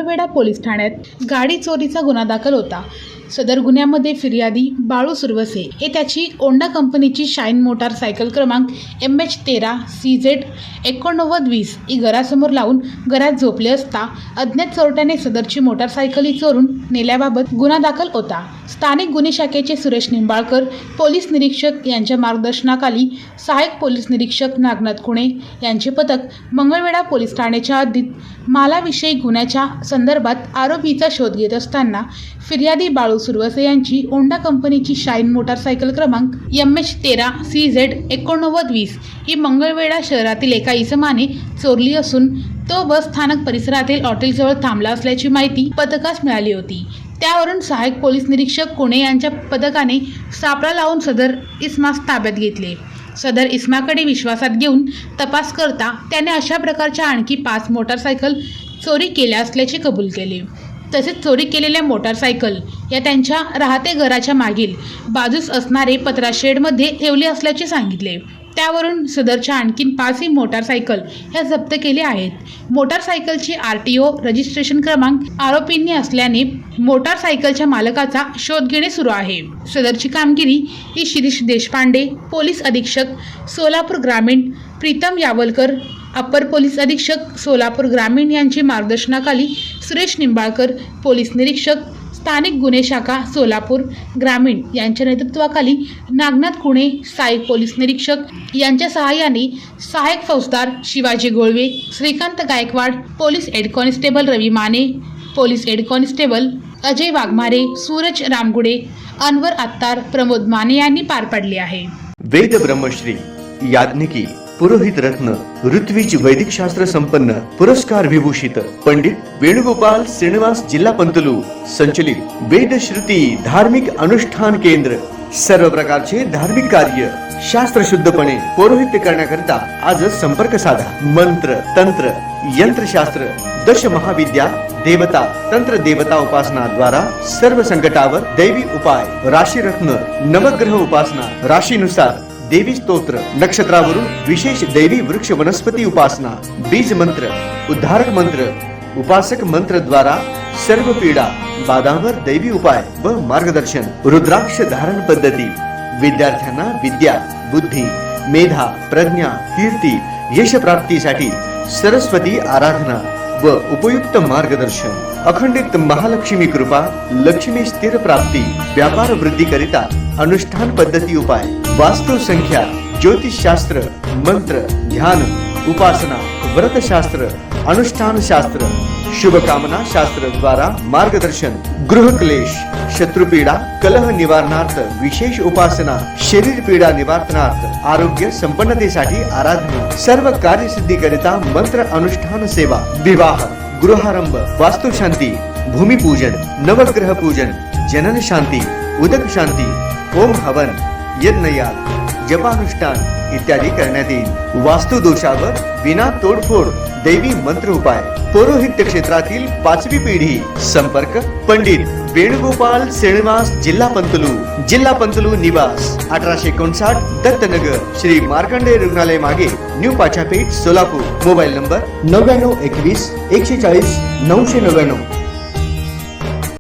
Mangalvedha police ठाण्यात गाडी चोरीचा गुन्हा दाखल होता। सदर गुन्ह्यामध्ये फिर्यादी बाळू सुरवसे हे त्याची ओंडा कंपनीची शाईन मोटारसायकल क्रमांक MH13CZ8920 ही घरासमोर लावून घरात झोपले असता अज्ञात चोरट्याने सदरची मोटारसायकल चोरून नेल्याबाबत गुन्हा दाखल होता। स्थानिक गुन्हे शाखेचे सुरेश निंबाळकर पोलीस निरीक्षक यांच्या मार्गदर्शनाखाली सहाय्यक पोलीस निरीक्षक नागनाथ कुणे यांचे पथक मंगळवेढा पोलीस ठाण्याच्या हद्दीत मालाविषयी गुन्ह्याच्या संदर्भात आरोपीचा शोध घेत असताना फिर्यादी बाळू सुरवसे यांची ओंडा कंपनीची शाईन मोटारसायकल क्रमांक MH13CZ8920 ही मंगळवेढा शहरातील एका इसमाने चोरली असून तो बस स्थानक परिसरातील हॉटेलजवळ थांबला असल्याची माहिती पथकास मिळाली होती। त्यावरून सहाय्यक पोलीस निरीक्षक कुणे यांच्या पथकाने सापळा लावून सदर इसमास ताब्यात घेतले। सदर इसमाकडे विश्वासात घेऊन तपास करता त्याने अशा प्रकारच्या आणखी 5 मोटारसायकल चोरी केल्या असल्याचे कबूल केले। तसेच चोरी केलेल्या मोटारसायकल या त्यांच्या राहते घराच्या मागील बाजूस असणारे पत्रा शेडमध्ये ठेवले असल्याचे सांगितले। त्यावरून सदरच्या आणखीन 5 मोटारसायकल ह्या जप्त केल्या आहेत। मोटारसायकलची RTO रजिस्ट्रेशन क्रमांक आरोपींनी असल्याने मोटारसायकलच्या मालकाचा शोध घेणे सुरू आहे। सदरची कामगिरी ही शिरीष देशपांडे पोलीस अधीक्षक सोलापूर ग्रामीण, प्रीतम यावलकर अपर पोलीस अधीक्षक सोलापूर ग्रामीण यांची मार्गदर्शनाखाली सुरेश निंबाळकर पोलीस निरीक्षक स्थानिक गुन्हे शाखा सोलापूर ग्रामीण यांच्या नेतृत्वाखाली नागनाथ कुणे सहाय्यक पोलीस निरीक्षक यांच्या सहाय्याने सहाय्यक फौजदार Shivaji Golwe, Shrikant Gaikwad, police head constable Ravi Mane, police head constable Ajay Waghmare, Suraj Ramgude, Anwar Attar, Pramod Mane यांनी पार पाडले आहे। वेद ब्रह्मश्री याज्ञिकी पुरोहित रत्न ऋत्विज वैदिक शास्त्र संपन्न पुरस्कार विभूषित पंडित वेणुगोपाल श्रीनिवास जिल्हा पंतलू संचलित वेद श्रुती धार्मिक अनुष्ठान केंद्र सर्व प्रकारचे धार्मिक कार्य शास्त्र शुद्धपणे पौरोहित्य करण्याकरिता आजच संपर्क साधा। मंत्र तंत्र यंत्रशास्त्र दश महाविद्या देवता तंत्र देवता उपासना द्वारा सर्व संकटावर दैवी उपाय, राशी रत्न नवग्रह उपासना, राशीनुसार देवी स्तोत्र, नक्षत्रावरून विशेष दैवी वृक्ष वनस्पती उपासना, बीज मंत्र, उद्धारक मंत्र, उपासक मंत्र द्वारा सर्व पीडा बाधांवर दैवी उपाय व मार्गदर्शन, रुद्राक्ष धारण पद्धती, विद्यार्थ्यांना विद्या, बुद्धी, मेधा, प्रज्ञा, कीर्ती, यश प्राप्तीसाठी सरस्वती आराधना व उपयुक्त मार्गदर्शन, अखंडित महालक्ष्मी कृपा, लक्ष्मी स्थिर प्राप्ती, व्यापार वृद्धी करिता अनुष्ठान पद्धती उपाय, वास्तु संख्या, ज्योतिष शास्त्र, मंत्र, ध्यान, उपासना, व्रत शास्त्र, अनुष्ठान शास्त्र, शुभकामना शास्त्र द्वारा मार्गदर्शन, गृह क्लेश, शत्रुपीडा, कलह निवारणार्थ विशेष उपासना, शरीर पीडा निवारणार्थ आरोग्य संपन्नतेसाठी आराधना, सर्व कार्यसिद्धी करिता मंत्र अनुष्ठान सेवा, विवाह, गृहारंभ, वास्तुशांती, भूमिपूजन, नवग्रह पूजन, जनन शांती, उदक शांती, ओम हवन, यज्ञयाग, जपानुष्ठान इत्यादी करण्यात येईल। वास्तु दोषावर विना तोडफोड दैवी मंत्र उपाय, पौरोहित्य क्षेत्रातील 5वी पिढी। संपर्क पंडित वेणुगोपाल श्रीनिवास जिल्हा पंतलू निवास 1859 दत्तनगर श्री मार्कंडेय रुग्णालय मागे new Pachhapeth Solapur. Mobile number 9921 140 999।